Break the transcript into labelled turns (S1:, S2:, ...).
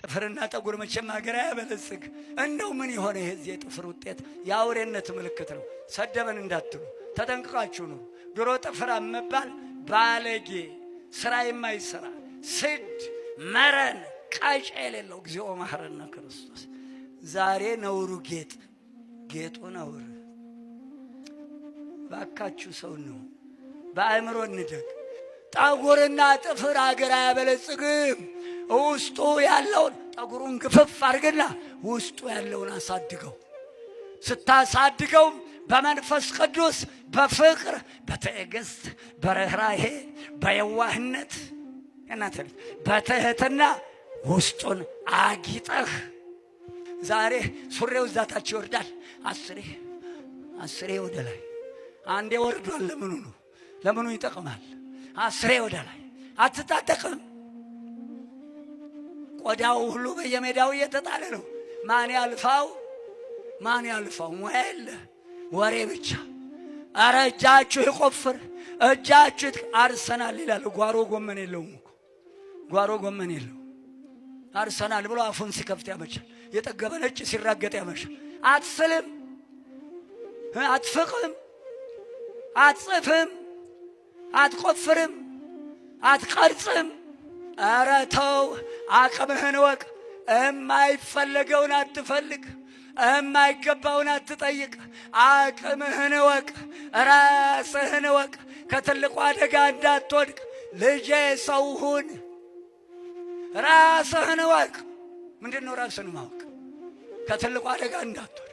S1: ጥፍርና ጠጉር መቼም ሀገር አያበለጽግ። እንደው ምን የሆነ የዚህ የጥፍር ውጤት የአውሬነት ምልክት ነው። ሰደበን እንዳትሉ ተጠንቅቃችሁ ነው። ድሮ ጥፍር መባል ባለጌ፣ ስራ የማይሰራ ስድ፣ መረን፣ ቃጫ የሌለው እግዚኦ መሐረነ ክርስቶስ። ዛሬ ነውሩ ጌጡ ነውር። ባካችሁ ሰው ነው በአእምሮ እንደግ። ጠጉርና ጥፍር ሀገር አያበለጽግም። ውስጡ ያለውን ጠጉሩን ግፍፍ አድርግና ውስጡ ያለውን አሳድገው። ስታሳድገው በመንፈስ ቅዱስ በፍቅር በትዕግስት በርህራሄ በየዋህነት በትህትና ውስጡን አጊጠህ። ዛሬ ሱሬው ዛታች ይወርዳል። አስሬ ወደ ላይ አንዴ ወርዷል። ለምኑ ይጠቅማል? አስሬ ወደ ላይ አትታጠቅም። ቆዳው ሁሉ በየሜዳው እየተጣለ ነው። ማን ያልፋው? ሙያ የለ ወሬ ብቻ። አረ እጃችሁ ይቆፍር፣ እጃችሁ አርሰናል ይላል። ጓሮ ጎመን የለውም እኮ ጓሮ ጎመን የለው። አርሰናል ብሎ አፉን ሲከፍት ያመሻል። የጠገበ ነጭ ሲራገጥ ያመሻል። አትስልም፣ አትፍቅም፣ አትጽፍም፣ አትቆፍርም፣ አትቀርጽም። አረ ተው፣ አቅምህን ወቅ። የማይፈለገውን አትፈልግ፣ የማይገባውን አትጠይቅ። አቅምህን ወቅ፣ ራስህን ወቅ። ከትልቁ አደጋ እንዳትወድቅ ልጄ ሰው ሁን። ራስህን ወቅ። ምንድነው ራስህን ማወቅ? ከትልቁ አደጋ እንዳትወድቅ